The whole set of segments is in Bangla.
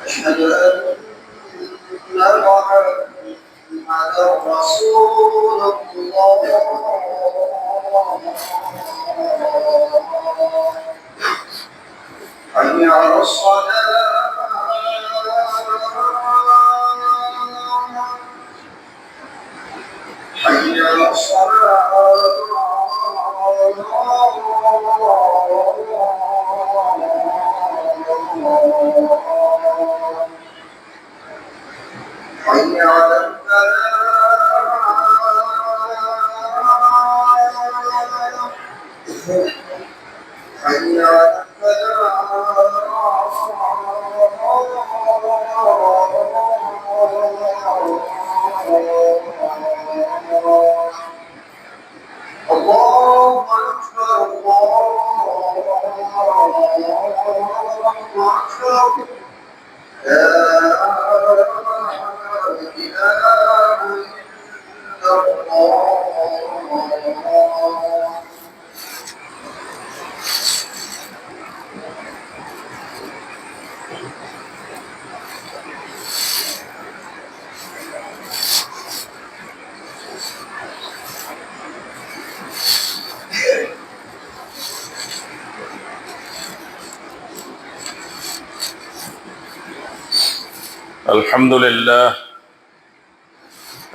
أشهد أن محمدا رسول الله حي على الصلاة حي على الصلاة حي على الفلاح حي على الله أكبر الله أكبر لا إله إلا الله.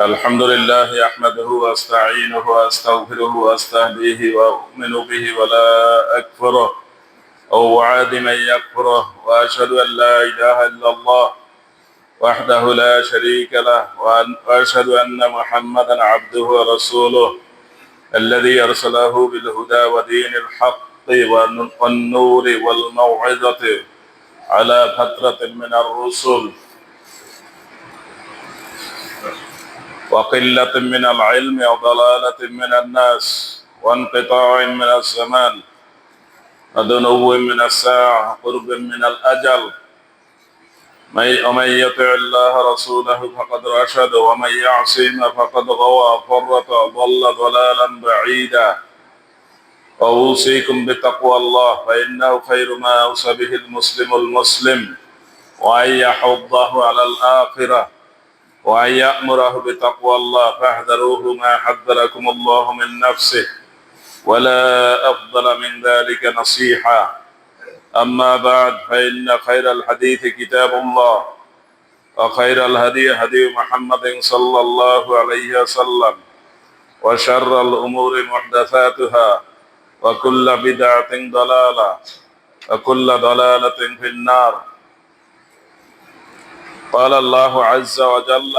الحمد لله أحمده وأستعينه وأستغفره وأستهديه وأؤمن به ولا أكفره أو أعاد من يكفره وأشهد أن لا إله إلا الله وحده لا شريك له وأشهد أن محمدا عبده ورسوله الذي أرسله بالهدى ودين الحق والنور والموعظة على فترة من الرسل وقلة من العلم وضلالة من الناس وانقطاع من الزمان ودنو من الساعة قرب من الأجل ومن يطع الله رسوله فقد رشد ومن يعصم فقد غوى فرط ضل ضلالا بعيدا وأوصيكم بتقوى الله فإنه خير ما أوصى به المسلم وأن يحضه على الآخرة وأن يأمره بتقوى الله فاحذروه ما حذركم الله من نفسه ولا أفضل من ذلك نصيحا أما بعد فإن خير الحديث كتاب الله وخير الهدي هدي محمد صلى الله عليه وسلم وشر الأمور محدثاتها وكل بدعة ضلالة وكل ضلالة في النار. قال الله عز وجل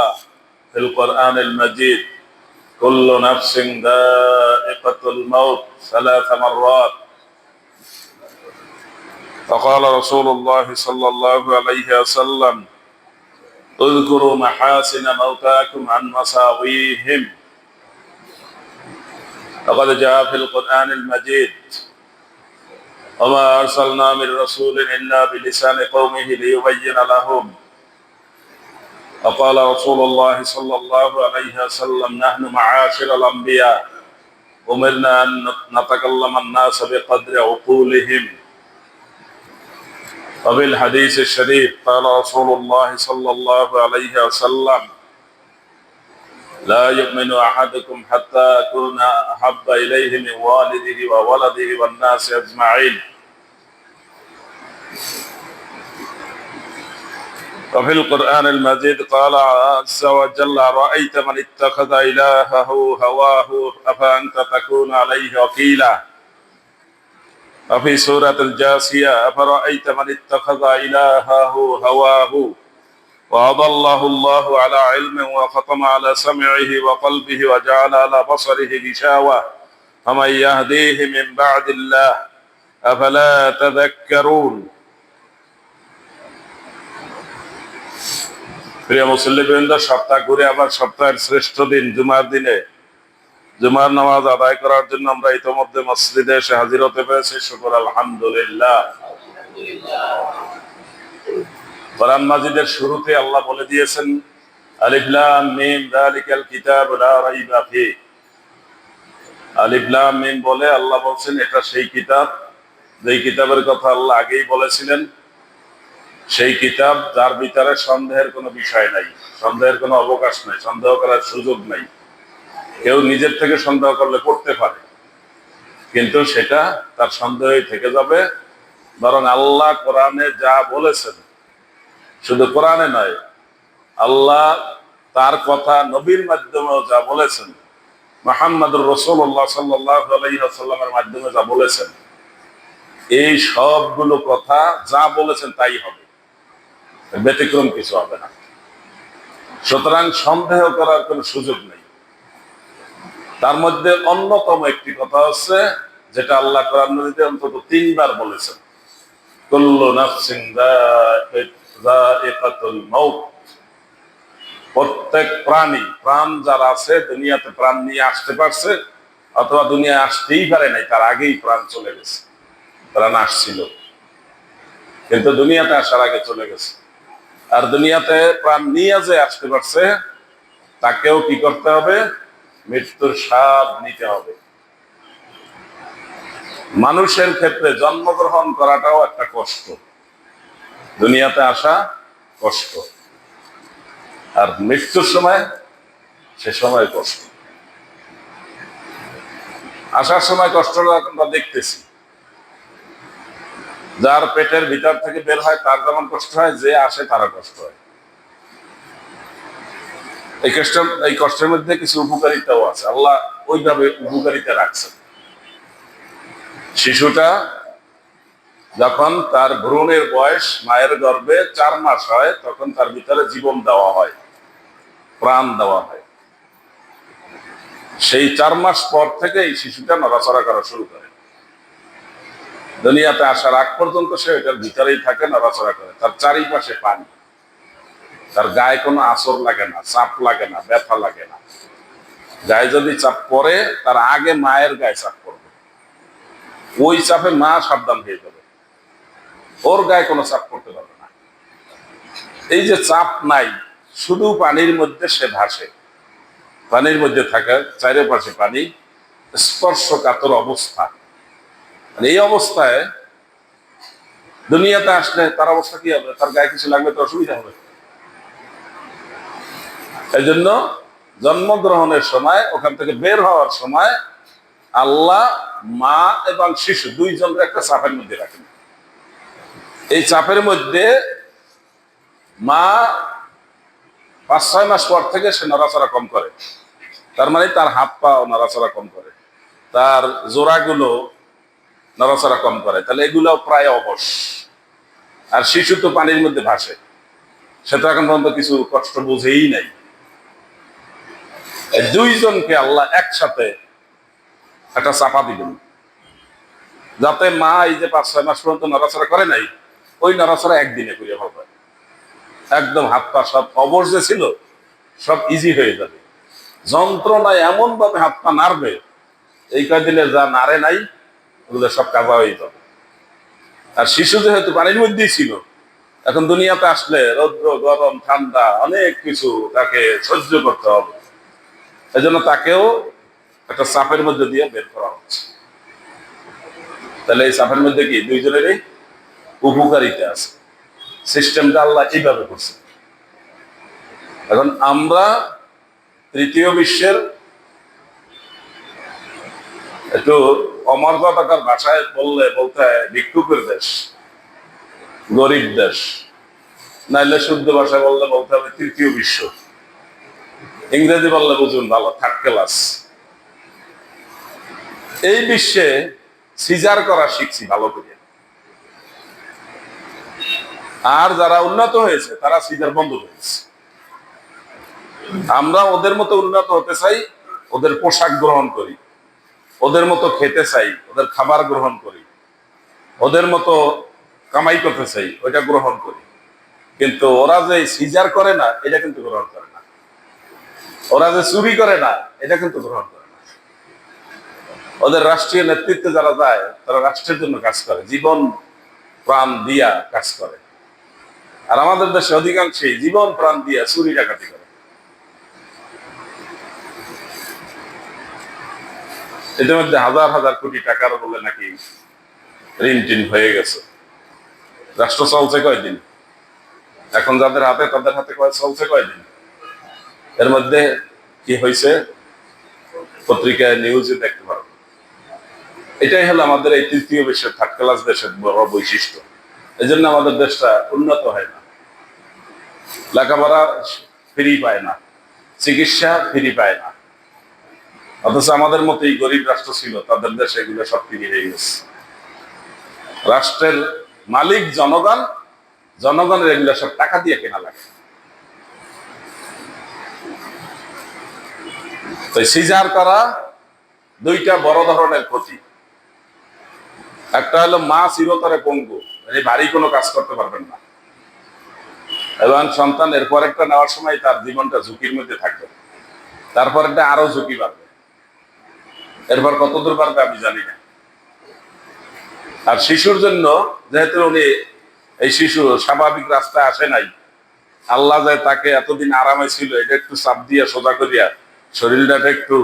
في القرآن المجيد كل نفس ذائقة الموت 3 مرات. فقال رسول الله صلى الله عليه وسلم اذكروا محاسن موتاكم عن مساويهم. فقد جاء في القرآن المجيد وما أرسلنا من رسول إلا بلسان قومه ليبين لهم. وقال رسول الله صلى الله عليه وسلم نحن معاشر الأنبياء أمرنا أن نتكلم الناس بقدر عقولهم. وبالحديث الشريف قال رسول الله صلى الله عليه وسلم لا يؤمن أحدكم حتى أكون أحب إليه من والده وولده والناس أجمعين. وفي القرآن المجيد قال عز وجل رأيت من اتخذ إلهه هواه أفأنت تكون عليه وكيلا. وفي سورة الجاثية أفرأيت من اتخذ إلهه هواه وأضله الله على علم وختم على سمعه وقلبه وجعل على بصره غشاوة فمن يهديه من بعد الله أفلا تذكرون. প্রিয় মুসল্লিবৃন্দ, সপ্তাহ ঘুরে আবার সপ্তাহের শ্রেষ্ঠ দিন জুমার দিনে জুমার নামাজ আদায় করার জন্য আমরা ইতিমধ্যে মসজিদে এসে হাজির হতে পেরেছি। শুকর আলহামদুলিল্লাহ। কোরআন মাজিদের শুরুতে আল্লাহ বলে দিয়েছেন আলিফ লাম মিম যালিকাল কিতাবু লা রাইবা ফিহি। আলিফ লাম মিম বলে আল্লাহ বলছেন এটা সেই কিতাব যেই কিতাবের কথা আল্লাহ আগেই বলেছিলেন, সেই কিতাব যার ভিতরে সন্দেহের কোনো বিষয় নাই, সন্দেহের কোনো অবকাশ নাই, সন্দেহ করার সুযোগ নাই। কেউ নিজের থেকে সন্দেহ করলে করতে পারে, কিন্তু সেটা তার সন্দেহই থেকে যাবে। বরং আল্লাহ কোরআনে যা বলেছেন, শুধু কোরআনে নয়, আল্লাহ তার কথা নবীর মাধ্যমেও যা বলেছেন, মুহাম্মদুর রাসূলুল্লাহ সাল্লাল্লাহু আলাইহি ওয়াসাল্লামের মাধ্যমে যা বলেছেন, এই সবগুলো কথা যা বলেছেন তাই হবে, ব্যতিক্রম কিছু হবে না। সুতরাং সন্দেহ করার কোনো সুযোগ নেই। তার মধ্যে অন্যতম একটি কথা হচ্ছে, যেটা আল্লাহ কোরআন নবীতে অন্তত 3 বার বলেছেন, কুল্লু নাফসিন যায়িকাতুল মাউত। প্রত্যেক প্রাণী, প্রাণ যারা আছে, দুনিয়াতে প্রাণ নিয়ে আসতে পারছে অথবা দুনিয়ায় আসতেই পারে নাই, তার আগেই প্রাণ চলে গেছে। প্রাণ আসছিল কিন্তু দুনিয়াতে আসার আগে চলে গেছে। আর দুনিয়াতে প্রাণ নিয়ে যে আসতে পারছে, তাকেও কি করতে হবে? মৃত্যুর স্বাদ নিতে হবে। মানুষের ক্ষেত্রে জন্মগ্রহণ করাটাও একটা কষ্ট, দুনিয়াতে আসা কষ্ট, আর মৃত্যুর সময় সে সময় কষ্ট। আসার সময় কষ্টটা আমরা দেখতেছি, যার পেটের ভিতর থেকে বের হয় তার যেমন কষ্ট হয়, যে আসে তারও কষ্ট হয়। এই কষ্টের মধ্যে কিছু উপকারিতাও আছে, আল্লাহ ওইভাবে উপকারিতা রাখছেন। শিশুটা যখন তার ভ্রূণের বয়স মায়ের গর্ভে 4 মাস হয়, তখন তার ভিতরে জীবন দেওয়া হয়, প্রাণ দেওয়া হয়। সেই 4 মাস পর থেকে এই শিশুটা নড়াচড়া করা শুরু করে। দুনিয়াতে আসার আগ পর্যন্ত সে এটার ভিতরেই থাকে, নড়াচড়া করে। তার চারিপাশে পানি, তার গায়ে কোনো আঁচড় লাগে না, চাপ লাগে না, ব্যথা লাগে না। গায়ে যদি চাপ পড়ে, তার আগে মায়ের গায়ে চাপ পড়বে, ওই চাপে মা সাবধান হয়ে যাবে, ওর গায়ে কোনো চাপ পড়তে পারবে না। এই যে চাপ নাই, শুধু পানির মধ্যে সে ভাসে, পানির মধ্যে থাকা, চারিপাশে পানি, স্পর্শকাতর অবস্থা। এই অবস্থায় দুনিয়াতে আসলে তার অবস্থা কি হবে? তার গায়ে কিছু লাগবে তো অসুবিধা হবে। এই জন্য জন্মগ্রহণের সময়, ওখান থেকে বের হওয়ার সময় আল্লাহ মা এবং শিশু দুইজনকে একটা চাপের মধ্যে রাখেন। এই চাপের মধ্যে মা 5-6 মাস পর থেকে সে নড়াচড়া কম করে, তার মানে তার হাত পা নড়াচড়া কম করে, তার জোড়াগুলো নড়াচড়া কম করে, তাহলে এগুলো প্রায় অবশ। আর শিশু তো পানির মধ্যে ভাসে, সে তো এখন পর্যন্ত কিছু কষ্ট বুঝেই নাই। এই দুইজনকে আল্লাহ একসাথে একটা চাপা দিবেন, যাতে মা এই যে 5-6 মাস পর্যন্ত নড়াচড়া করে নাই, ওই নড়াচড়া একদিনে করে হবে। একদম হাত পা সব অবশ যে ছিল, সব ইজি হয়ে যাবে। যন্ত্রণায় এমন ভাবে হাত পা নাড়বে, এই কয়দিনে যা নাড়ে নাই ওগুলো সব কাজা হয়ে যাবে। আর শিশু যেহেতু পানির মধ্যেই ছিল, এখন দুনিয়াতে আসলে রৌদ্র, গরম, ঠান্ডা অনেক কিছু তাকে সহ্য করতে হবে। এই জন্য তাকেও একটা চাপের মধ্যে দিয়ে বের করা হচ্ছে। তাহলে এই চাপের মধ্যে কি দুইজনেরই উপকারিতা আছে। সিস্টেমটা আল্লাহ এইভাবে করছে। এখন আমরা তৃতীয় বিশ্বের একটু অমর্যাদাকার ভাষায় বলতে হয় ভিক্ষুকের দেশ, গরিব দেশ, নাইলে শুদ্ধ ভাষায় বলতে হবে তৃতীয় বিশ্ব। ইংরেজি বললে বুঝুন ভালো, থার্ড ক্লাস। এই বিশ্বে সিজার করা শিখছি ভালো করে, আর যারা উন্নত হয়েছে তারা সিজার বন্ধ হয়েছে। আমরা ওদের মতো উন্নত হতে চাই, ওদের পোশাক গ্রহণ করি, ওদের মতো খেতে চাই, ওদের খাবার গ্রহণ করি, ওদের মতো কামাই করতে চাই, ওইটা গ্রহণ করি। কিন্তু ওরা যে সিজার করে না, এটা কিন্তু গ্রহণ করে না। ওরা যে চুরি করে না, এটা কিন্তু গ্রহণ করে না। ওদের রাষ্ট্রীয় নেতৃত্বে যারা যায়, তারা রাষ্ট্রের জন্য কাজ করে, জীবন প্রাণ দিয়া কাজ করে। আর আমাদের দেশে অধিকাংশই জীবন প্রাণ দিয়া চুরি ডাকাতি করে। ইতিমধ্যে হাজার হাজার কোটি টাকার বলে নাকি ঋণ টিন হয়ে গেছে। রাষ্ট্র চলছে কয়দিন? এখন যাদের হাতে তাদের হাতে চলছে কয়দিন? এর মধ্যে কি হয়েছে পত্রিকায় নিউজে দেখতে পারো। এটাই হলো আমাদের এই তৃতীয় বিশ্বের থার্ড ক্লাস দেশের বড় বৈশিষ্ট্য। এই জন্য আমাদের দেশটা উন্নত হয় না, লেখাপড়া ফ্রি পায় না, চিকিৎসা ফ্রি পায় না। অথচ আমাদের মতো এই গরিব রাষ্ট্র ছিল, তাদের দেশে এগুলো সব ফ্রি হয়ে গেছে। রাষ্ট্রের মালিক জনগণ, জনগণের এগুলো সব টাকা দিয়ে কেনা লাগে। তো সিজার করা দুইটা বড় ধরনের ক্ষতি। একটা হলো মা চিরতরে পঙ্গু, ভারী কোনো কাজ করতে পারবেন না, এবং সন্তান এরপর একটা নেওয়ার সময় তার জীবনটা ঝুঁকির মধ্যে থাকবে, তারপর একটা আরো ঝুঁকি বাড়বে, এরপর কতদূর বাড়বে আমি জানি না। আর শিশুর জন্য যেহেতু উনি এই শিশু স্বাভাবিক রাস্তায় আসে নাই, আল্লাহ যায় তাকে এতদিন আরামে ছিল, এটা একটু চাপ দিয়ে সোজা করিয়া শরীরটা একটু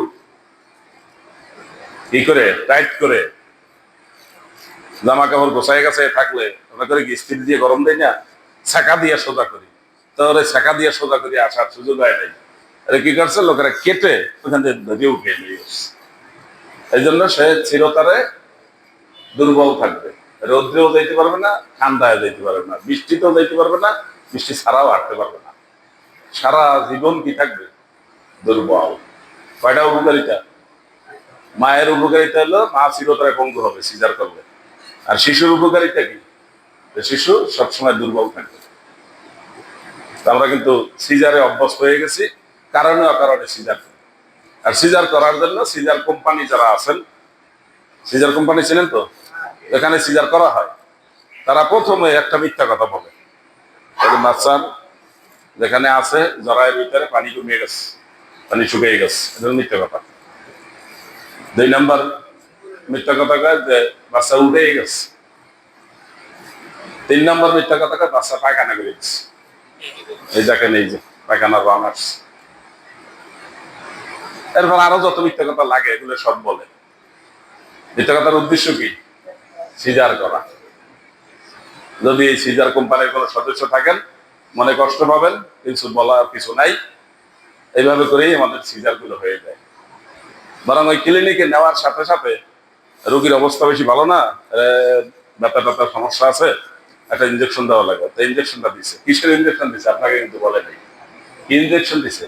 ই করে টাইট করে জামা কাপড় গোছায় গেছে থাকলে ওরা করে কি স্ত্রী দিয়ে গরম দেয় না, ছাকা দিয়ে সোজা করি, তো ওরা ছাকা দিয়ে সোজা করি আসার সুযোগ হয় নাই। আরে কি করছে লোকেরা কেটে ওখান থেকে ধরিয়ে উঠে নিয়ে আসছে। এই জন্য সে চিরতরে দুর্বল থাকবে, রৌদ্রেও যাইতে পারবে না, ঠান্ডায় যাইতে পারবে না, বৃষ্টিতেও যাইতে পারবে না, বৃষ্টি ছাড়াও হাঁটতে পারবে না, সারা জীবন কি থাকবে দুর্বল। কয়টা উপকারিতা? মায়ের উপকারিতা হলো মা চিরতরে পঙ্গু হবে সিজার করলে। আর শিশুর উপকারিতা কি? শিশু সবসময় দুর্বল থাকবে। আমরা কিন্তু সিজারে অভ্যস্ত হয়ে গেছি, কারণে অকারণে সিজার। আর সিজার করার জন্য সিজার কোম্পানি যারা আছেন, সিজার কোম্পানি ছিলেন তো, এখানে সিজার করা হয়, তারা প্রথমে একটা মিথ্যা কথা বলে, বাচ্চার যেখানে আছে জরায়ের ভিতরে পানি কমিয়ে গেছে, পানি শুকিয়ে গেছে, এটা মিথ্যা কথা। 2 নম্বর মিথ্যা কথা কয় যে বাচ্চা উঠেই গেছে। 3 নম্বর মিথ্যা কথা কয় বাচ্চা পায়খানা করে গেছে, এই দেখেন এই যে পায়খানার রং আসছে। এরপর আরো যত মিথ্যা কথা লাগে এগুলো সব বলে। মিথ্যা কথার উদ্দেশ্য কি? সিজার করা। যদি এই সিজার কোম্পানির কোনো সদস্য থাকেন মনে কষ্ট পাবেন, কিছু বলার কিছু নাই, এইভাবে করেই আমাদের সিজার গুলো হয়ে যায়। বরং ওই ক্লিনিকে নেওয়ার সাথে সাথে রোগীর অবস্থা বেশি ভালো না, ব্যথা ট্যাথার সমস্যা আছে, একটা ইনজেকশন দেওয়া লাগে, তো ইনজেকশনটা দিচ্ছে। কিসের ইনজেকশন দিচ্ছে আপনাকে কিন্তু বলে নাই। কি ইনজেকশন দিচ্ছে?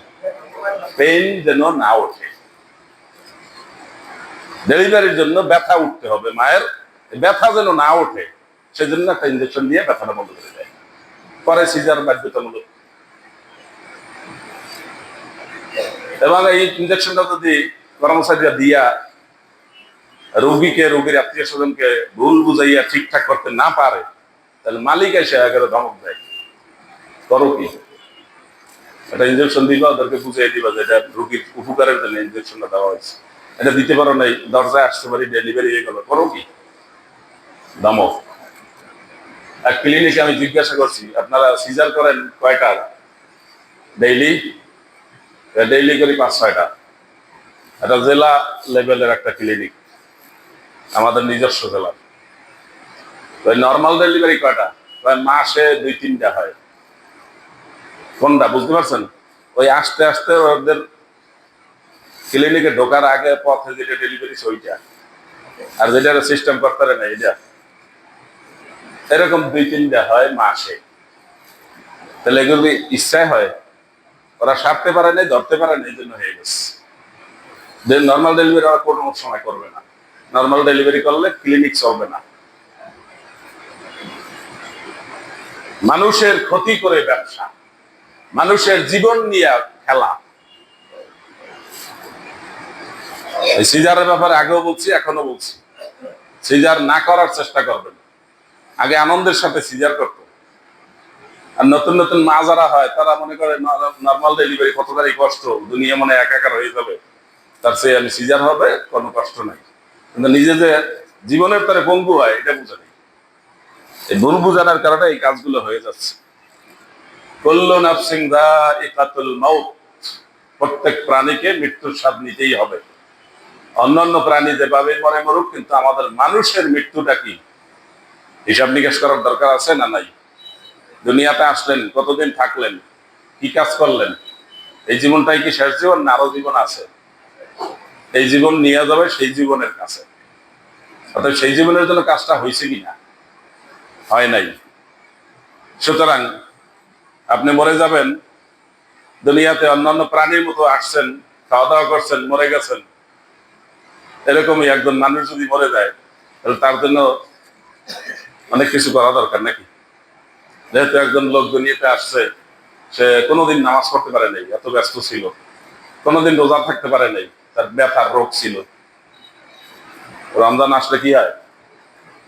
পেইন যেন না ওঠে, ডেলিভারির জন্য ব্যথা উঠতে হবে মায়ের, ব্যথা যেন না ওঠে সেজন্য একটা ইনজেকশন দিয়ে ব্যথাটা বন্ধ করে দেয়, পরে সিজার বাধ্যতামূলক। এবং এই ইনজেকশনটা যদি কর্মচারীরা দিয়া রোগীকে, রোগীর আত্মীয় স্বজনকে ভুল বুঝাইয়া ঠিকঠাক করতে না পারে, তাহলে মালিক এসে একেবারে ধমক দেয়, করো কি, একটা ইনজেকশন দিবা, ওদেরকে বুঝিয়ে দিবা যে এটা রোগীর উপকারের জন্য ইনজেকশনটা দেওয়া হয়েছে, এটা দিতে পারো নাই, দরজায় আসতে পারি, ডেলিভারি হয়ে গেল, করো কি, ধমক। এক ক্লিনিকে আমি জিজ্ঞাসা করছি আপনারা সিজার করেন কয়টা ডেইলি? ডেইলি করি 5-6টা। এটা জেলা লেভেলের একটা ক্লিনিক, আমাদের নিজস্ব জেলা। নর্মাল ডেলিভারি কয়টা? মাসে 2-3টা হয়। কোনটা বুঝতে পারছেন? ওই আস্তে আস্তে ওদের ক্লিনিকে ঢোকার আগে পথে যেটা ডেলিভারি ওইটা, আর যেটা সিস্টেম করতে পারে না এটা, এরকম 2-3টা হয় মাসে। তাহলে এগুলো ইচ্ছায় হয়, ওরা সারতে পারে নাই, ধরতে পারে না, এই জন্য হয়ে গেছে। নর্মাল ডেলিভারি ওরা কোনো সময় করবে না, নর্মাল ডেলিভারি করলে ক্লিনিক চলবে না। মানুষের ক্ষতি করে ব্যবসা, মানুষের জীবন নিয়ে খেলা। এই সিজারের ব্যাপারে আগেও বলছি, এখনো বলছি, সিজার না করার চেষ্টা করবেন। আগে আনন্দের সাথে সিজার করতো, আর নতুন নতুন মা যারা হয় তারা মনে করে নর্মাল ডেলিভারি কতটাই কষ্ট, দুনিয়া মনে একাকার হয়ে যাবে, তার চেয়ে আমি সিজার হবে, কোনো কষ্ট নাই। কিন্তু নিজে যে জীবনের তারে পঙ্গু হয় এটা বুঝে নেই। এই ভুল বুঝানোর কারণে এই কাজগুলো হয়ে যাচ্ছে। কুল্লু নাফসিন যায়িকাতুল মাউত, প্রত্যেক প্রাণীকে মৃত্যুর স্বাদ নিতেই হবে। অন্যান্য প্রাণী যেভাবে মরে মরুক, কিন্তু আমাদের মানুষের মৃত্যুটা কি হিসাব নিকাশ করার দরকার আছে না নাই? দুনিয়াতে আসলেন, কতদিন থাকলেন, কি কাজ করলেন? এই জীবনটাই কি শেষ জীবন, না আরো জীবন আছে? এই জীবন নিয়ে যাবে সেই জীবনের কাছে, অর্থাৎ সেই জীবনের জন্য কাজটা হয়েছে কিনা, হয় নাই। সুতরাং আপনি মরে যাবেন, দুনিয়াতে অন্যান্য প্রাণীর মতো আসছেন, খাওয়া দাওয়া করছেন, মরে গেছেন। এরকমই একজন মানুষ যদি মরে যায়, তাহলে তার জন্য অনেক কিছু করা দরকার নাকি? যেহেতু একজন লোক দুনিয়াতে আসছে, সে কোনোদিন নামাজ পড়তে পারে নাই, এত ব্যস্ত ছিল, কোনোদিন রোজা থাকতে পারে নাই, তার ব্যথার রোগ ছিল। রমজান আসলে কি হয়?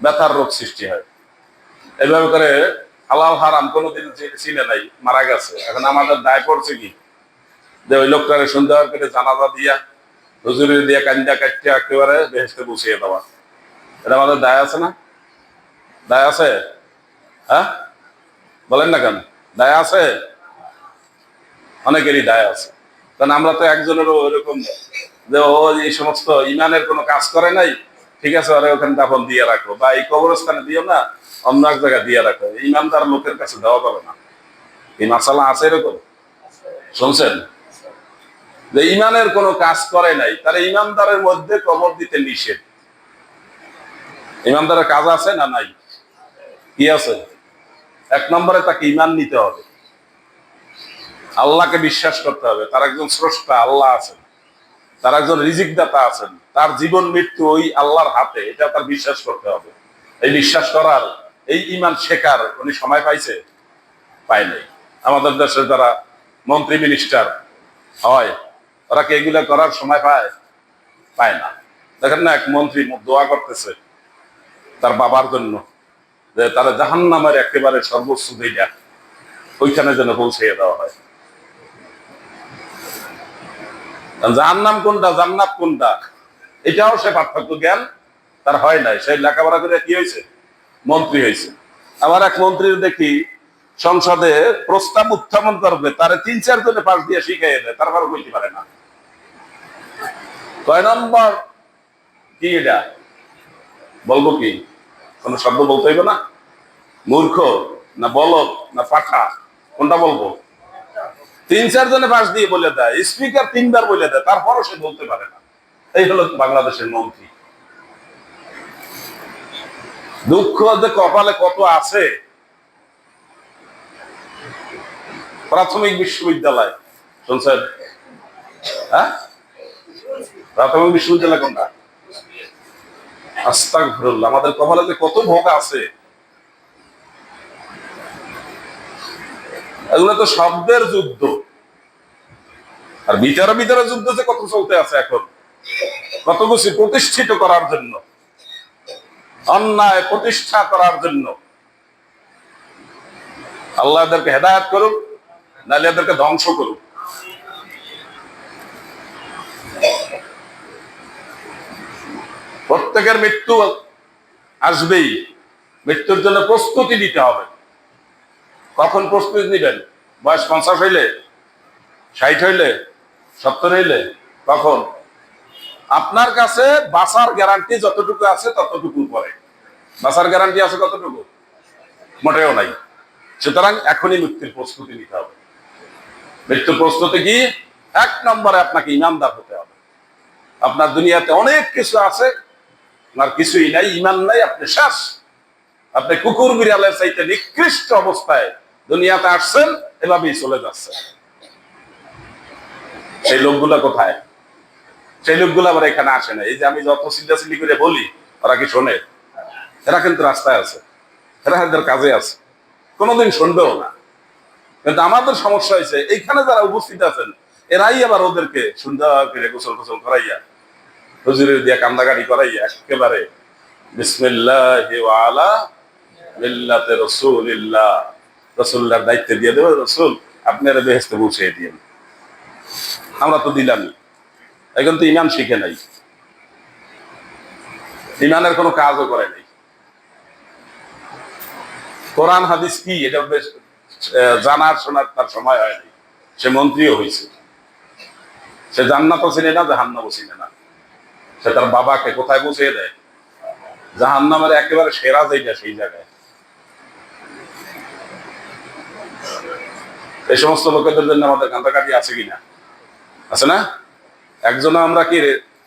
ব্যথার রোগ সৃষ্টি হয়। এইভাবে করে হালাল হারাম কোনোদিন চিনে নাই, মারা গেছে। এখন আমাদের দায় পড়ছে কি, যে ওই লোকটারে সুন্দর করে জানাজা দিয়া, হুজুরি দিয়া, কান্দা কাটতে একেবারে বেহেশতে বসিয়ে দেওয়া। এটা আমাদের দায় আছে না? দায় আছে? হ্যাঁ, বলেন না কেন? দায় আছে? অনেকেরই দায় আছে। কারণ আমরা তো একজনেরও এরকম যে ও এই সমস্ত ইমানের কোনো কাজ করে নাই, ঠিক আছে ওরা ওখানে দাফন দিয়ে রাখো, বা এই কবরস্থানে দিও না, অন্য এক জায়গায় দিয়ে রাখো। ইমানদার লোকের কাছে দেওয়া যাবে না। এই মাসালা আছে এরকম, শুনছেন? যে ইমানের কোনো কাজ করে নাই, তার ইমানদারের মধ্যে কবর দিতে নিষেধ। ইমানদারের কাজ আছে না নাই? কি আছে? এক নম্বরে তাকে ইমান নিতে হবে, আল্লাহকে বিশ্বাস করতে হবে, তার একজন স্রষ্টা আল্লাহ আছেন, তার একজন রিজিক দাতা আছেন, তার জীবন মৃত্যু ওই আল্লাহর হাতে, এটা তার বিশ্বাস করতে হবে। এই বিশ্বাস করার, এই ইমান শেখার উনি সময় পাইছে? পায় নাই। আমাদের দেশের যারা মন্ত্রী মিনিস্টার হয়, ওরা কি এগুলা করার সময় পায়? পায় না। দেখেন না, এক মন্ত্রী দোয়া করতেছে তার বাবার জন্য, যে তারা জাহান্নামের একেবারে সর্বোচ্চ যেটা, ওইখানে যেন পৌঁছে দেওয়া হয়। জাহান্নাম কোনটা, জান্নাত কোনটা, এটাও সে পার্থক্য জ্ঞান তার হয় নাই। সে লেখাপড়া করে কি হয়েছে? মন্ত্রী হয়েছে। আমার এক মন্ত্রীর দেখি সংসদে প্রস্তাব উত্থাপন করবে, তারে 3-4 জনে পাশ দিয়ে শিখাই দেয়, তারপর বলতে পারে না। কয় নম্বর কি এটা? বলবো কি? কোন শব্দ বলতে হইবে না? মূর্খ না বলদ না পাঠা, কোনটা বলবো? 3-4 জনে পাশ দিয়ে বলে দেয়, স্পিকার 3 বার বলে দেয়, তারপরও সে বলতে পারে না। এই হলো বাংলাদেশের মন্ত্রী। দুঃখ যে কপালে কত আছে। প্রাথমিক বিশ্ববিদ্যালয় শুনছেন? হ্যাঁ, প্রাথমিক বিশ্ববিদ্যালয় কোনটা? আস্তাগফিরুল্লাহ, আমাদের কপালে যে কত ভোগ আছে। এগুলো তো শব্দের যুদ্ধ, আর ভিতরে ভিতরে যুদ্ধ যে কত চলতে আছে এখন, কত কিছু প্রতিষ্ঠিত করার জন্য, অন্যায় প্রতিষ্ঠা করার জন্য। আল্লাহ এদেরকে হেদায়েত করুক, নাহলে এদেরকে ধ্বংস করুক। প্রত্যেকের মৃত্যু আসবেই, মৃত্যুর জন্য প্রস্তুতি নিতে হবে। কখন প্রস্তুতি নিবেন? বয়স 50 হইলে, 60 হইলে, 70 হইলে? কখন? আপনার কাছে বাঁচার গ্যারান্টি যতটুকু আছে ততটুকু পরে। বাঁচার গ্যারান্টি আছে কতটুকু? মোটেও নাই। সুতরাং এখনই মৃত্যুর প্রস্তুতি নিতে হবে। মৃত্যুর প্রস্তুতি কি? 1 নম্বরে আপনাকে ইমানদার হতে হবে। আপনার দুনিয়াতে অনেক কিছু আছে, আপনার কিছুই নাই, ইমান নাই, আপনি শেষ। আপনি কুকুর বিড়ালের চাইতে নিকৃষ্ট অবস্থায় দুনিয়াতে আসছেন, এভাবেই চলে যাচ্ছেন। সেই লোকগুলা কোথায়? সেই লোকগুলো আবার এখানে আসে না। এই যে আমি যত চিল্লাচিল্লি করে বলি, ওরা কি শোনে? এরা কিন্তু রাস্তায় আছে, এরা এদের কাজে আছে, কোনোদিন শুনবেও না। কিন্তু আমাদের সমস্যা হয়েছে, এইখানে যারা উপস্থিত আছেন, এরাই আবার ওদেরকে সুন্দর করে গোসল টোসল করাইয়া, হুজুরের দিয়া কান্দাকাটি করাইয়া, একেবারে বিসমিল্লাহি ওয়া আলা মিল্লাতে রাসূলিল্লাহ, রাসূলুল্লাহর দায়িত্ব দিয়ে দেবে, রাসূল আপনারা বেহেশতে পৌঁছে দিয়েন। আমরা তো দিলামই, এখন তো ইমান শিখে নাই, ইমানের কোনো কাজও করে নাই। কোরআন হাদিস কি এটা বেশ জানার শোনার তার সময় হয় নাই। সে মন্ত্রীও হয়েছে, সে জান্নাতও চিনে না, জাহান্নামও চিনে না। সে তার বাবাকে কোথায় পৌঁছে দেয়? জাহান্নামের একেবারে সেরা যেটা সেই জায়গায়। এই সমস্ত লোকেদের জন্য আমাদের কান্দাকাটি আছে কিনা? আছে না? একজনও আমরা কি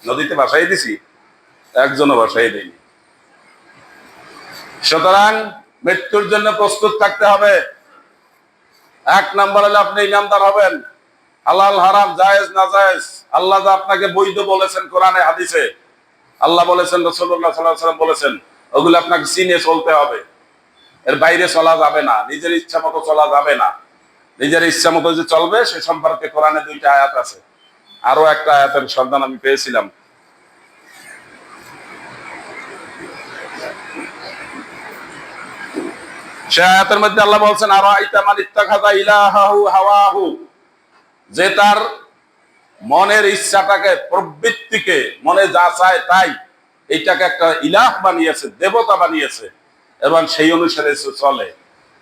নদীতে ভাসাই দিছি? একজনও ভাসাই দেয়নি। সুতরাং মৃত্যুর জন্য প্রস্তুত থাকতে হবে। এক নম্বর হলে আপনি ইমানদার হবেন। হালাল হারাম জায়েজ না জায়েজ আল্লাহ যা আপনাকে বৈধ বলেছেন কোরআনে হাদিসে, আল্লাহ বলেছেন, রাসূলুল্লাহ সাল্লাল্লাহু আলাইহি ওয়াসাল্লাম বলেছেন, ওগুলো আপনাকে চিনে চলতে হবে। এর বাইরে চলা যাবে না, নিজের ইচ্ছা মতো চলা যাবে না। নিজের ইচ্ছা মতো যে চলবে সে সম্পর্কে কোরআনে 2টা আয়াত আছে। আরো একটা আয়াতের সন্ধান আমি পেয়েছিলাম। সে আয়াতের মধ্যে আল্লাহ বলছেন, আরা আইতা মান ইত্তাখাযা ইলাহাহু হাওয়াহু, যে তার মনের ইচ্ছাটাকে, প্রবৃত্তিকে, মনে যা চায় তাই এইটাকে একটা ইলাহ বানিয়েছে, দেবতা বানিয়েছে, এবং সেই অনুসারে চলে।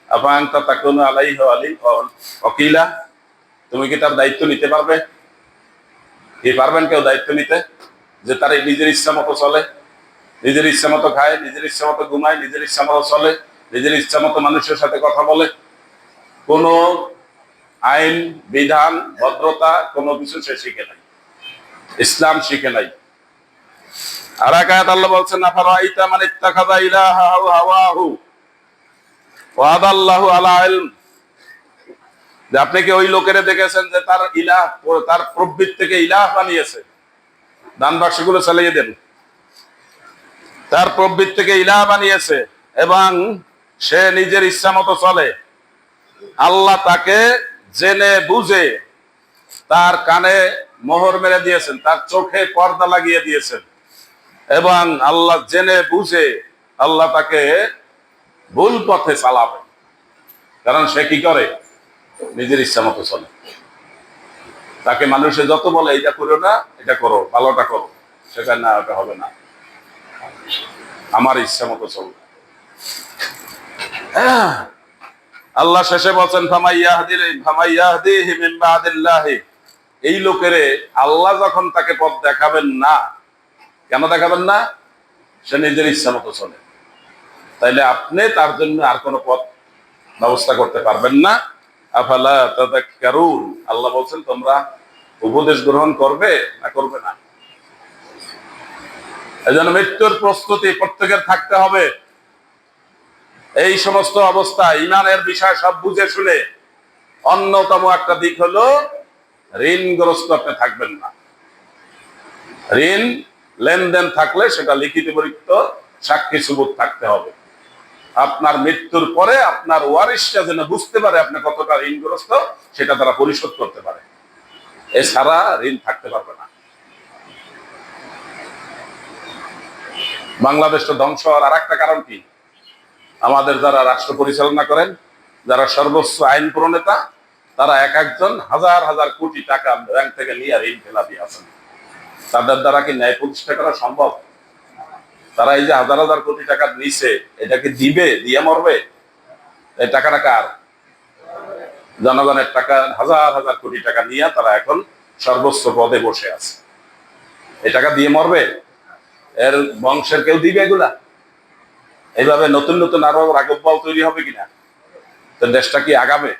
আফাআনতা তাকুনু আলাইহি ওয়াকিলা, তুমি কি তার দায়িত্ব নিতে পারবে? কি পারবেন কেউ দায়িত্ব নিতে? যে তার নিজের ইচ্ছা মতো চলে, নিজের ইচ্ছা মতো খায়, নিজের ইচ্ছা মতো ঘুমায়, নিজের ইচ্ছা মতো চলে, নিজের ইচ্ছা মতো মানুষের সাথে কথা বলে, কোনো আইন বিধান ভদ্রতা কোনো কিছু সে শিখে নাই, ইসলাম শিখে নাই। আর এক আয়াত আল্লাহ বলছেন, আফারাআইতা মান ইত্তাখাযা ইলাহাহু হাওয়াহু ওয়া আদাল্লাহু আলা ইলম, যে আপনি কি ওই লোকেরে দেখেছেন যে তার ইলাহ, তার প্রবৃত্তিকে ইলাহ বানিয়েছে? দান বাক্সগুলো চালিয়ে দেন। তার প্রবৃত্তিকে ইলাহ বানিয়েছে এবং সে নিজের ইচ্ছা মতো চলে। আল্লাহ তাকে জেনে বুঝে তার কানে মোহর মেরে দিয়েছেন, তার চোখে পর্দা লাগিয়ে দিয়েছেন, এবং আল্লাহ জেনে বুঝে আল্লাহ তাকে ভুল পথে চালাবে, কারণ সে কি করে? নিজের ইচ্ছা মতো চলে। তাকে মানুষে যত বলে এটা করো না, এটা করো, ভালোটা করো, সেটা না, ওটা হবে না, আমার ইচ্ছা মতো চলবে। আল্লাহ শেষে বলছেন, ফামাইয়াহদিহি মিন বাদিল্লাহি, এই লোকেরে আল্লাহ যখন তাকে পথ দেখাবেন না, কেন দেখাবেন না? সে নিজের ইচ্ছা মতো চলে। তাইলে আপনি তার জন্য আর কোনো পথ ব্যবস্থা করতে পারবেন না। আফালা তাযাক্কারুন, আল্লাহ বলছেন তোমরা উপদেশ গ্রহণ করবে না করবে না? এজন্য মৃত্যুর প্রস্তুতি প্রত্যেকের থাকতে হবে। এই সমস্ত অবস্থা, ইমানের বিষয় সব বুঝে শুনে অন্যতম একটা দিক হলো ঋণগ্রস্ত আপনি থাকবেন না। ঋণ লেনদেন থাকলে সেটা লিখিত পরীক্ষিত সাক্ষী সুবুত থাকতে হবে। আপনার মৃত্যুর পরে আপনার ওয়ারিশরা যেন বুঝতে পারে আপনি কতটা ঋণগ্রস্ত, সেটা তারা পরিশোধ করতে পারে। এছাড়া ঋণ থাকতে পারবে না। বাংলাদেশটা ধ্বংস হওয়ার আর একটা কারণ কি? আমাদের যারা রাষ্ট্র পরিচালনা করেন, যারা সর্বোচ্চ আইন প্রণেতা, তারা এক একজন হাজার হাজার কোটি টাকা ব্যাংক থেকে নিয়ে ঋণ খেলাপি আছেন। তাদের দ্বারা কি ন্যায় প্রতিষ্ঠা করা সম্ভব? তারা এই যে হাজার হাজার কোটি টাকা নিছে, এটাকে দিবে, দিয়ে মরবে? এই টাকাটা কার? জনগণের টাকা, হাজার হাজার কোটি টাকা নিয়ে তারা এখন সর্বোচ্চ পদে বসে আছে। এই টাকা দিয়ে মরবে? এর বংশের কেউ দিবে এগুলা? এইভাবে নতুন নতুন আরো রাঘব বল তৈরি হবে কিনা? তো দেশটা কি আগাবে?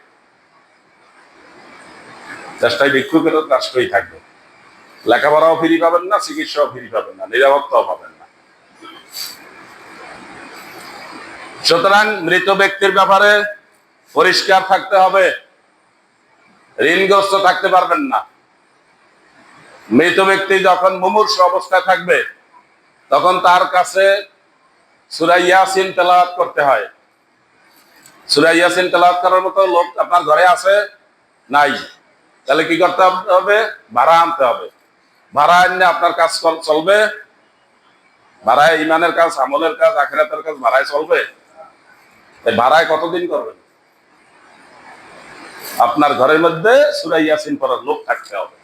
দেশটাই ভিক্ষুকের রাষ্ট্রই থাকবে। লেখাপড়াও ফ্রি পাবেন না, চিকিৎসাও ফ্রি পাবেন না, নিরাপত্তাও পাবেন না। সুতরাং মৃত ব্যক্তির ব্যাপারে পরিষ্কার থাকতে হবে, ঋণগ্রস্ত থাকতে পারবেন না। মৃত ব্যক্তি যখন মুমূর্ষু অবস্থায় থাকবে তখন তার কাছে সূরা ইয়াসিন তেলাওয়াত করতে হয়। সূরা ইয়াসিন তেলাওয়াত করার মতো লোক আপনার ঘরে আছে? নাই। তাহলে কি করতে হবে? ভাড়া আনতে হবে। ভাড়া আনলে আপনার কাজ চলবে? ভাড়ায় ইমানের কাজ, আমলের কাজ, আখিরাতের কাজ ভাড়ায় চলবে? ভাড়ায় কতদিন করবেন? আপনার ঘরের মধ্যে সূরা ইয়াসিন পড়ার লোক থাকতে হবে।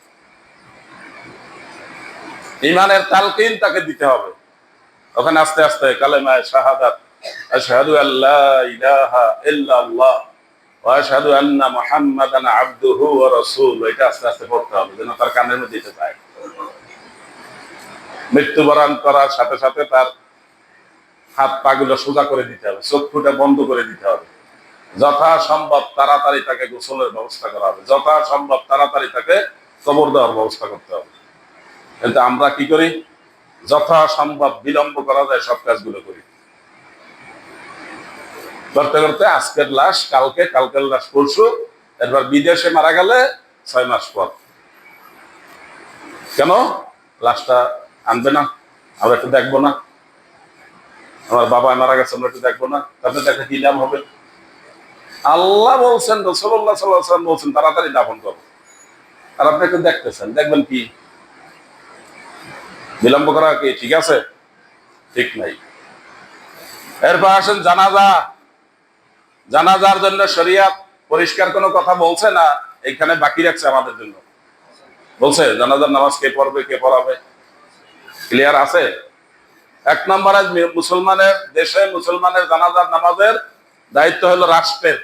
ইমানের তালকিন তাকে দিতে হবে। ওখানে আস্তে আস্তে কালেমায়ে শাহাদাত, আশহাদু আল্লা ইলাহা ইল্লাল্লাহ ওয়া আশহাদু আন্না মুহাম্মাদান আবদুহু ওয়া রাসূলুহু, এটা আস্তে আস্তে পড়তে হবে যেন তার কানের মধ্যে দিতে পায়। মৃত্যুবরণ করার সাথে সাথে তার হাত পা গুলো সোজা করে দিতে হবে, চোখ ফুটা বন্ধ করে দিতে হবে, যথাসম্ভব তাড়াতাড়ি তাকে গোসলের ব্যবস্থা করা হবে, যথাসম্ভব তাড়াতাড়ি তাকে কবর দেওয়ার ব্যবস্থা করতে হবে। কিন্তু আমরা কি করি? যথাসম্ভব বিলম্ব করা যায় সব কাজগুলো করি। করতে করতে আজকের লাশ কালকে, কালকের লাশ পরশু, এরপর বিদেশে মারা গেলে 6 মাস পর। কেন? লাশটা আনবে না, আমরা একটু দেখবো না? আমার বাবা মারা গেছে, আমরা একটু দেখবো না? তাতে দেখা কি লাভ হবে? আল্লাহ বলছেন, রাসূলুল্লাহ সাল্লাল্লাহু আলাইহি ওয়াসাল্লাম বলছেন তাড়াতাড়ি দাফন করো, আর আপনি একটু দেখতেছেন, দেখবেন কি? বিলম্ব করা কি ঠিক আছে? ঠিক নাই। এরপর আসেন জানাজা। জানাজার জন্য শরীয়ত পরিষ্কার কোনো কথা বলছে না, এখানে বাকি রাখছে আমাদের জন্য। বলছে জানাজার নামাজ কে পড়বে, কে পড়াবে, ক্লিয়ার আছে? 1 নম্বরে মুসলমানের দেশে মুসলমানের জানাজার নামাজের দায়িত্ব হলো রাষ্ট্রের।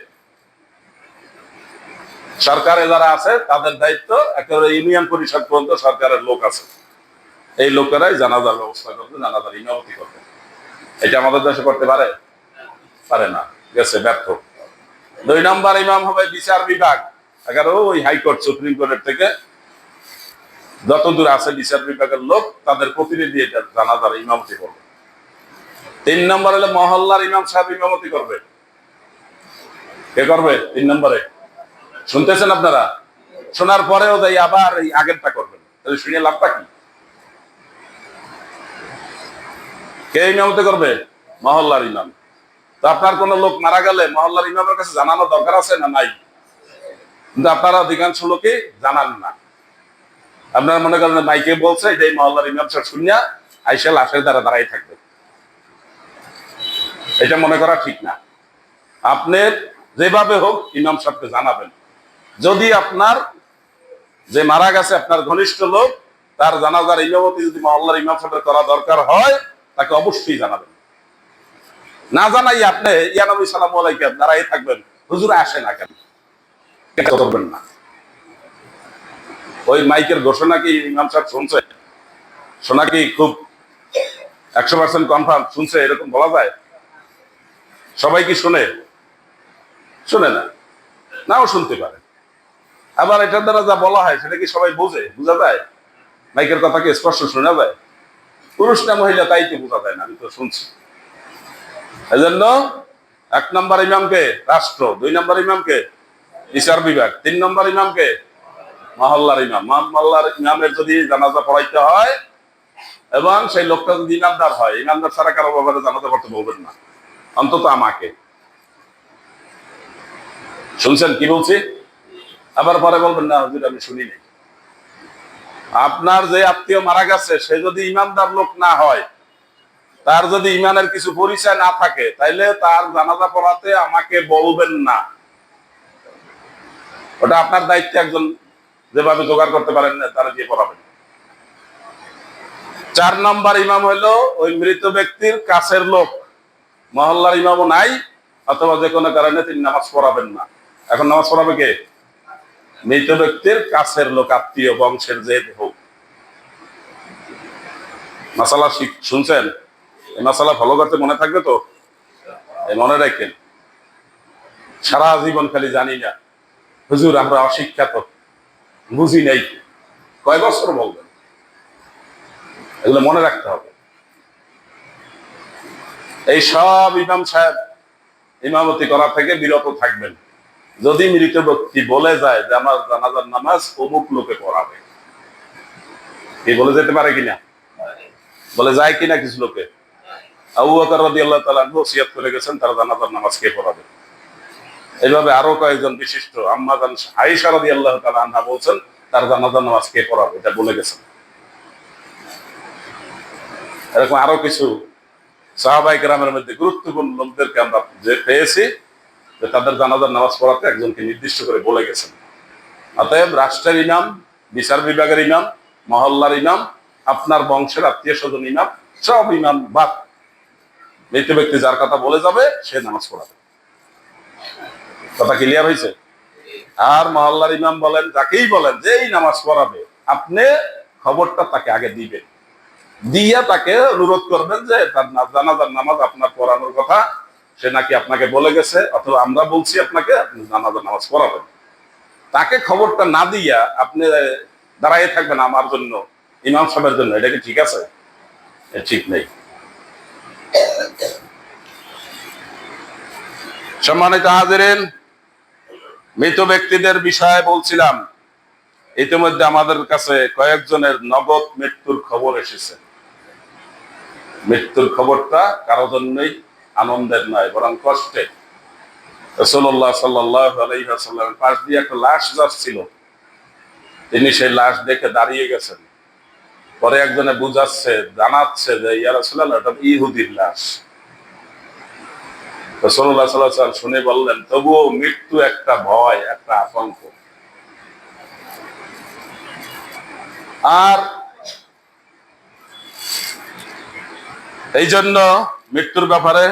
সরকারে যারা আছে তাদের দায়িত্ব, একেবারে ইউনিয়ন পরিষদ পর্যন্ত সরকারের লোক আছে, এই লোকেরাই জানাজার ব্যবস্থা করবে, জানাজার ইমামতি করবে। এটা আমাদের দেশে করতে পারে? পারে না, গেছে ব্যর্থ। 2 নম্বর ইমাম হবে বিচার বিভাগ। এগারো ওই হাইকোর্ট সুপ্রিম কোর্টের থেকে যতদূর আছে বিচার বিভাগের লোক, তাদের প্রতিনিধি এটা জানাজার ইমামতি করবে। 3 নম্বর হলো মহল্লার ইমাম সাহেব ইমামতি করবে। কে করবে 3 নম্বরে? শুনতেছেন আপনারা? শোনার পরেও যাই আবার এই আগেরটা করবেন, তাহলে শুনে লাভটা কি? কে ইমামতি করবে? মহল্লার ইমাম। তো আপনার কোন লোক মারা গেলে মহল্লার ইমামের কাছে জানানো দরকার আছে না নাই? কিন্তু আপনারা অধিকাংশ লোকে জানান না। আপনারা মনে করেন মাইকে বলছে, এটাই মহল্লার ইমাম সাহেব শুনিয়া আইসা লাশের দ্বারা দাঁড়াই থাকবে। এটা মনে করা ঠিক না। আপনার যেভাবে হোক ইমাম সাহেবকে জানাবেন। যদি আপনার যে মারা গেছে আপনার ঘনিষ্ঠ লোক, তার জানাজার ইমামতি যদি মহল্লার ইমাম সাহেবের করা দরকার হয়, তাকে অবশ্যই জানাবেন। না জানাই আপনি ইয়া নবী সাল্লাল্লাহু আলাইহি ওয়াসাল্লাম দাঁড়াই থাকবেন, হুজুর আসে না কেন, এটা করবেন না। ওই মাইকের ঘোষণা কি ইমাম সাহেব শুনছে? শোনা কি খুব 100% কনফার্ম শুনছে এরকম বলা যায়? সবাই কি শুনে? শুনে না, নাও শুনতে পারে। আবার এটার দ্বারা যা বলা হয় সেটা কি সবাই বোঝে? বোঝা যায়? মাইকের কথা কি স্পষ্ট শোনা যায়? পুরুষ না মহিলা তাই তো বোঝা যায় না, আমি তো শুনছি। এজন্য 1 নম্বর ইমামকে রাষ্ট্র, 2 নম্বর ইমামকে বিচার বিভাগ, 3 নম্বর ইমামকে মহল্লার ইমাম। মহল্লার ইমামের যদি জানাজা পড়াইতে হয় এবং সেই লোকটা যদি ইমামদার হয়, ইমামদার ছাড়া কারো ব্যাপারে জানাজা পড়তে বলবেন না, অন্তত আমাকে। শুনছেন কি বলছি? আবার পরে বলবেন না হুজুর আমি শুনি নাই। আপনার যে আত্মীয় মারা গেছে সে যদি ইমানদার লোক না হয়, তার যদি ইমানের কিছু পরিচয় না থাকে, তাইলে তার জানাজা পড়াতে আমাকে বলবেন না। ওটা আপনার দায়িত্ব, একজন যেভাবে জোগাড় করতে পারেন না তারা দিয়ে পড়াবেন। 4 নম্বর ইমাম হলো ওই মৃত ব্যক্তির কাছের লোক, মহল্লার ইমামও নাই অথবা যে কোনো কারণে তিনি নামাজ পড়াবেন না। এখন নামাজ পড়াবে কে? মৃত ব্যক্তির কাছের লোক, আত্মীয়, বংশের যে হোক। মাসালা শুনছেন? এই মাসালা ফলো করতে মনে থাকবে তো? এই মনে রাখেন। সারা জীবন খালি জানি না হুজুর আমরা অশিক্ষিত, বুঝি নাই, কয় বছর বলবেন? এগুলো মনে রাখতে হবে। এই সব ইমাম সাহেব ইমামতি করা থেকে বিরত থাকবেন। যদি মৃত ব্যক্তি বলে যায় যে আমার জানাজার নামাজ অমুক লোকে পড়াবে, কি বলে যেতে পারে কিনা? বলে যায় কিনা কিছু লোকে? আবু বকর রাদিয়াল্লাহু তাআলা ওসিয়ত করে গেছেন তার জানাজার নামাজ কে পড়াবে। এইভাবে আরো কয়েকজন বিশিষ্ট আম্মা জান আয়েশা রাদিয়াল্লাহু তাআলা আনহা বলছেন তার জানাজার নামাজ কে পড়াবে, এটা বলে গেছেন। এরকম আরো কিছু সাহাবায়ে কেরামের মধ্যে গুরুত্বপূর্ণ লোকদেরকে আমরা যে পেয়েছি যে তাদের জানাজার নামাজ পড়াতে একজনকে নির্দিষ্ট করে বলে গেছেন। অতএব রাষ্ট্রের ইমাম, বিচার বিভাগের ইমাম, মহল্লার ইমাম, আপনার বংশের আত্মীয় স্বজন ইমাম, সব ইমাম বাদ। মৃত ব্যক্তি যার কথা বলে যাবে সে নামাজ পড়াবে। কথা ক্লিয়ার হয়েছে? আর মহল্লার ইমাম বলেন, যাকেই বলেন যে এই নামাজ পড়াবে, আপনি খবরটা তাকে আগে দিবেন। দিয়া তাকে অনুরোধ করবেন যে তার জানাজার নামাজ আপনার পড়ানোর কথা সে নাকি আপনাকে বলে গেছে, অথবা আমরা বলছি আপনাকে আপনি জানাজার নামাজ পড়াবেন। তাকে খবরটা না দিয়া আপনি দাঁড়াইয়ে থাকবেন আমার জন্য, ইমাম সাহেবের জন্য, এটা কি ঠিক আছে? ঠিক নেই। সম্মানিত হাজিরিন, মৃত ব্যক্তিদের বিষয়ে বলছিলাম, ইতিমধ্যে আমাদের কাছে কয়েকজনের নগদ মৃত্যুর খবর এসেছে। মৃত্যুর খবরটা কারো জন্যই আনন্দের নয়, বরং কষ্টের। রাসূলুল্লাহ সাল্লাল্লাহু আলাইহি ওয়াসাল্লামের পাশ দিয়ে একটা লাশ যাচ্ছিল, তিনি সেই লাশ দেখে দাঁড়িয়ে গেছেন। পরে একজনে বুঝাচ্ছে, জানাচ্ছে যে ইয়া রাসূলুল্লাহ, এটা ইহুদির লাশ। রাসূলুল্লাহ সাল্লাল্লাহু আলাইহি ওয়াসাল্লাম শুনে বললেন, তবুও মৃত্যু একটা ভয়, একটা আতঙ্ক। আর এই জন্য মৃত্যুর ব্যাপারে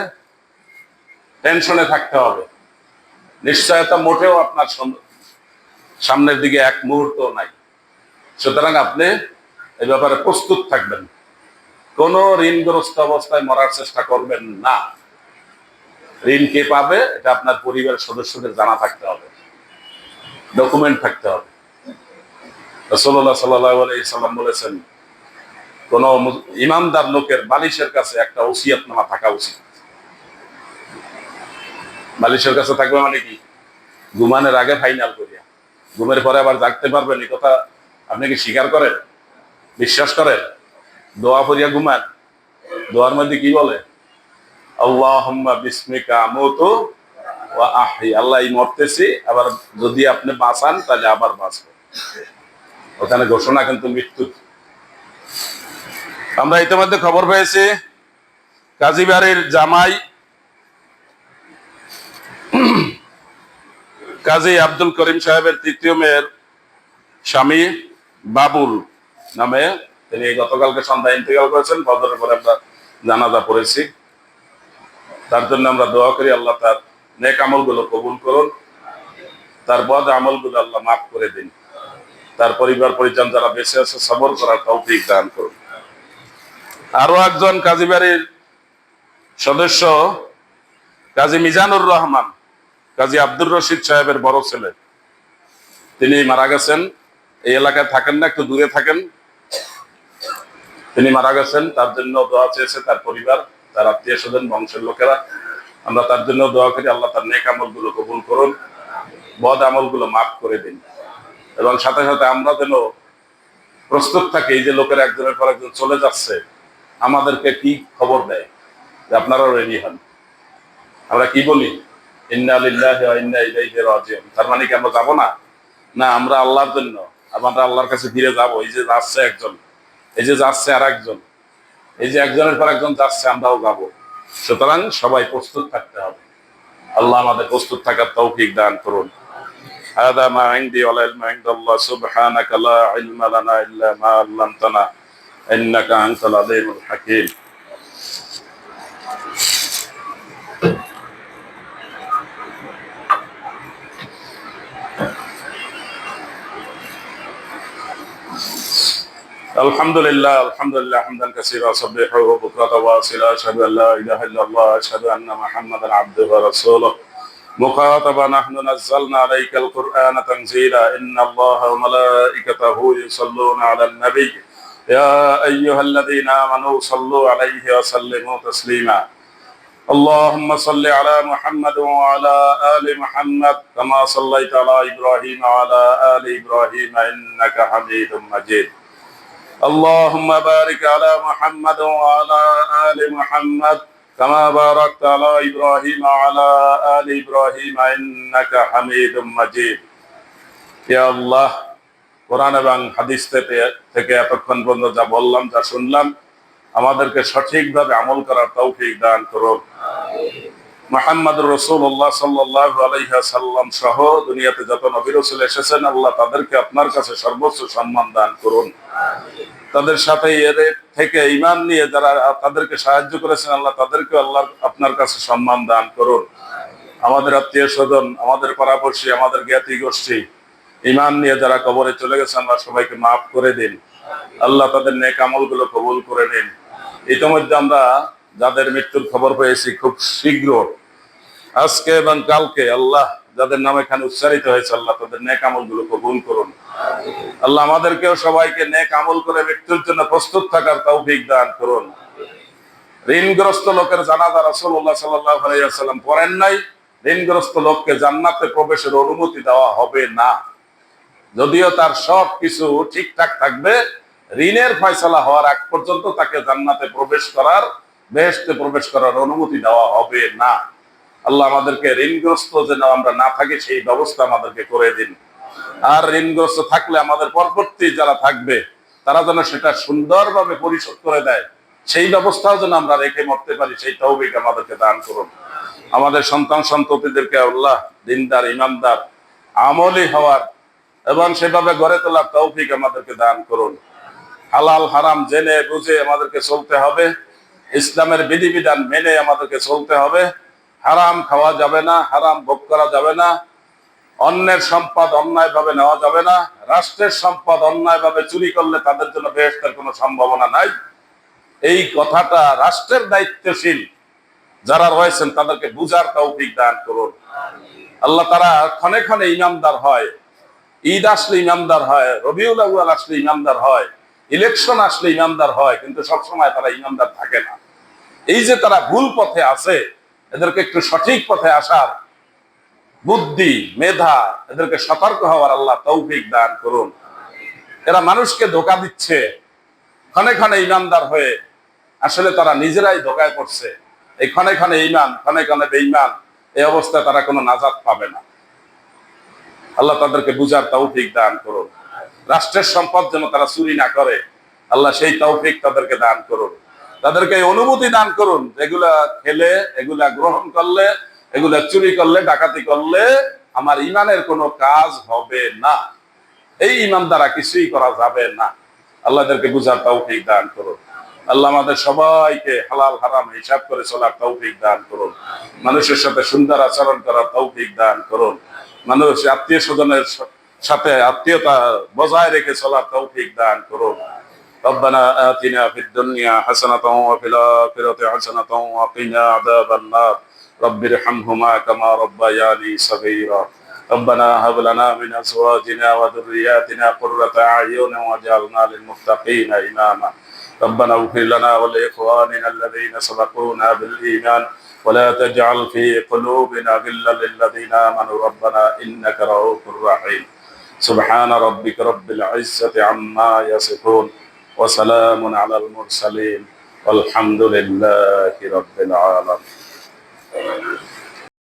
টেনশনে থাকতে হবে। নিশ্চয়তা মোটেও আপনার সামনের দিকে এক মুহূর্ত নাই। সুতরাং আপনি এই ব্যাপারে প্রস্তুত থাকবেন। কোন ঋণগ্রস্ত অবস্থায় মরার চেষ্টা করবেন না। ঋণ কে পাবে এটা আপনার পরিবারের সদস্যদের জানা থাকতে হবে, ডকুমেন্ট থাকতে হবে। রাসূলুল্লাহ সাল্লাল্লাহু আলাইহি সাল্লাম বলেছেন, কোন ইমানদার লোকের বালিশের কাছে একটা ওসিয়তনামা থাকা উচিত। বালিশের কাছে থাকবে মানে কি? ঘুমানোর আগে ফাইনাল করিয়া, ঘুমের পরে আবার জাগতে পারবেন, এই কথা আপনি কি স্বীকার করেন, বিশ্বাস করেন? দোয়া করিয়া ঘুমান। দোয়ার মধ্যে কি বলে? আল্লাহুম্মা বিসমিকা আমুতু ওয়া আহই, আল্লাহ মরতেছি, আবার যদি আপনি বাঁচান তাহলে আবার বাঁচবো। ওখানে ঘোষণা কিন্তু মৃত্যু। আমরা ইতিমধ্যে খবর পেয়েছি, কাজীবাড়ির জামাই কাজী আব্দুল করিম সাহেবের তৃতীয় মেয়ের স্বামী বাবুল নামে, তিনি গতকালকে সন্ধ্যায় ইন্তেকাল করেছেন। বদরের পরে আমরা জানাজা পড়েছি। তার জন্য আমরা দোয়া করি, আল্লাহ তার নেক আমলগুলো কবুল করুন, তার বদ আমলগুলো আল্লাহ মাফ করে দিন, তার পরিবার পরিজন যারা বেঁচে আছে সবর করার তৌফিক দান করুন। আরো একজন কাজীবাড়ির সদস্য কাজী মিজানুর রহমান, কাজী আব্দুর রশিদ সাহেবের বড় ছেলে, তিনি মারা গেছেন। এই এলাকায় থাকেন না, একটু দূরে থাকেন। তিনি মারা গেছেন, তার জন্য দোয়া চেয়েছে তার পরিবার, তার আত্মীয় স্বজন, বংশের লোকেরা। আমরা তার জন্য দোয়া করি, আল্লাহ তার নেক আমলগুলো কবুল করুন, বদ আমলগুলো মাফ করে দিন। এবং সাথে সাথে আমরা যেন প্রস্তুত থাকি, এই যে লোকের একজনের পর একজন চলে যাচ্ছে, আমাদেরকে কি খবর দেয় যে আপনারাও রেডি হন। আমরা কি বলি? ইন্না লিল্লাহি ওয়া ইন্না ইলাইহি রাজিউন। তার মানে কি আমরা যাবো না? না, আমরা আল্লাহর জন্য, আমরা আল্লাহর কাছে ফিরে যাবো। এই যে যাচ্ছে একজন, এই যে যাচ্ছে আর একজন, এই যে একজনের পর একজন যাচ্ছে, আমরাও যাবো। সুতরাং সবাই প্রস্তুত থাকতে হবে। আল্লাহ আমাদের প্রস্তুত থাকার তৌফিক দান করুন। هذا ما عندي والعلم عند الله سبحانك لا علم لنا إلا ما علمتنا إنك أنت العليم الحكيم. الحمد لله حمدا كثيرا سبحه بكرة واصيلا أشهد أن لا إله إلا الله أشهد أن محمدا عبده ورسوله مخاطبا نحن نزلنا عليك القرآن تنزيلا إن الله وملائكته يصلون على النبي يا أيها الذين آمنوا صلوا عليه وسلموا تسليما اللهم صل على محمد وعلى آل محمد كما صليت على إبراهيم وعلى آل إبراهيم إنك حميد مجيد اللهم بارك على محمد وعلى آل محمد كما باركت على إبراهيم وعلى آل إبراهيم إنك حميد مجيد يا الله কোরআন এবং হাদিস থেকে এতক্ষণ পর্যন্ত যা বললাম, যা শুনলাম, আমাদেরকে সঠিকভাবে আমল করার তৌফিক দান করুন। মুহাম্মদুর রাসূলুল্লাহ সাল্লাল্লাহু আলাইহি ওয়াসাল্লাম সহ দুনিয়াতে যত নবী রাসূল এসেছেন, আল্লাহ তাদেরকে আপনার কাছে সর্বোচ্চ সম্মান দান করুন। তাদের সাথে এর থেকে ঈমান নিয়ে যারা তাদেরকে সাহায্য করেছেন, আল্লাহ তাদেরকে আল্লাহ আপনার কাছে সম্মান দান করুন। আমাদের আত্মীয় স্বজন, আমাদের পাড়াপড়শি, আমাদের জ্ঞাতি গোষ্ঠী ঈমান নিয়ে যারা কবরে চলে গেছেন, আল্লাহ সবাইকে মাফ করে দিন। আল্লাহ তাদের নেক আমলগুলো কবুল করে নিন। ইতিমধ্যে আমরা যাদের মৃত্যুর খবর পেয়েছি, খুব শীঘ্র আজকে এবং কালকে আল্লাহ যাদের নাম এখানে উচ্চারিত হয়েছে, আল্লাহ তাদের নেক আমলগুলো কবুল করুন। আল্লাহ আমাদেরকেও সবাইকে নেক আমল করে মৃত্যুর জন্য প্রস্তুত থাকার তৌফিক দান করুন। ঋণগ্রস্ত লোকের জানাজা রাসূলুল্লাহ সাল্লাল্লাহু আলাইহি ওয়াসাল্লাম পড়েন নাই। ঋণগ্রস্ত লোককে জান্নাতে প্রবেশের অনুমতি দেওয়া হবে না, যদিও তার সব কিছু ঠিকঠাক থাকবে। ঋণের ফয়সালা হওয়ার আগ পর্যন্ত তাকে জান্নাতে প্রবেশ করার, বেহেশতে প্রবেশ করার অনুমতি দেওয়া হবে না। আল্লাহ আমাদেরকে ঋণগ্রস্ত যেন আমরা না থাকি সেই ব্যবস্থা আমাদেরকে করে দিন। আর ঋণগ্রস্ত থাকলে আমাদের পরবর্তী যারা থাকবে তারা যেন সেটা সুন্দরভাবে পরিশোধ করে দেয়, সেই ব্যবস্থাও যেন আমরা রেখে মরতে পারি, সেই তৌফিক আমাদেরকে দান করুন। আমাদের সন্তান সন্ততিদেরকে আল্লাহ দিনদার, ইমানদার, আমলি হওয়ার এবং সেভাবে গড়ে তোলার তৌফিক আমাদেরকে দান করুন। হালাল হারাম জেনে বুঝে আমাদেরকে চলতে হবে, ইসলামের বিধিবিধান মেনে আমাদেরকে চলতে হবে। হারাম খাওয়া যাবে না, হারাম ভোগ করা যাবে না, অন্যের সম্পদ অন্যায় ভাবে নেওয়া যাবে না, রাষ্ট্রের সম্পদ অন্যায় ভাবে চুরি করলে তাদের জন্য বেহেশতের কোনো সম্ভাবনা নাই। এই কথাটা রাষ্ট্রের দায়িত্বশীল যারা রয়েছেন তাদেরকে বুঝার তৌফিক দান করুন। আল্লাহ তারা ক্ষণে ক্ষণে ইমানদার হয়, ঈদ আসলে ইমানদার হয়, রবিউল আউয়াল আসলে ইমানদার হয়, ইলেকশন আসলে ইমানদার হয়, কিন্তু সবসময় তারা ইমানদার থাকে না। এই যে তারা ভুল পথে আছে, এদেরকে একটু সঠিক পথে আসার বুদ্ধি, মেধা, এদেরকে সতর্ক হওয়ার আল্লাহ তৌফিক দান করুন। এরা মানুষকে ধোঁকা দিচ্ছে, ক্ষণে ক্ষণে ইমানদার হয়ে আসলে তারা নিজেরাই ধোঁকায় পড়ছে। এই ক্ষণে ক্ষণে ইমান, ক্ষণে ক্ষণে বেঈমান, এই অবস্থায় তারা কোনো নাজাত পাবে না। আল্লাহ তাদেরকে বুঝার তৌফিক দান করুন। রাষ্ট্রের সম্পদ যেন তারা চুরি না করে, আল্লাহ সেই তৌফিক তাদেরকে দান করুন। তাদেরকে এই অনুমতি দান করুন, এগুলা খেলে, এগুলা গ্রহণ করলে, এগুলা চুরি করলে, ডাকাতি করলে আমার ইমানের কোনো কাজ হবে না, এই ইমান দ্বারা কিছুই করা যাবে না। আল্লাহদেরকে বুঝার তৌফিক দান করুন। আল্লাহ আমাদের সবাইকে হালাল হারাম হিসাব করে চলার তৌফিক দান করুন। মানুষের সাথে সুন্দর আচরণ করার তৌফিক দান করুন। মানুষ আত্মীয় স্বজনের সাথে আত্মীয়তা বজায় রেখে চলার তৌফিক দান করুন। ربنا آتنا في الدنيا حسنة وفي الآخرة حسنة وقنا عذاب النار رب ارحمهما كما ربياني صغيرا ربنا هب لنا من أزواجنا وذرياتنا قرة أعين واجعلنا للمتقين إماما ربنا اغفر لنا ولإخواننا الذين سبقونا بالإيمان ولا تجعل في قلوبنا غلا للذين آمنوا ربنا إنك رؤوف رحيم سبحان ربك رب العزة عما يصفون وسلام على المرسلين والحمد لله رب العالمين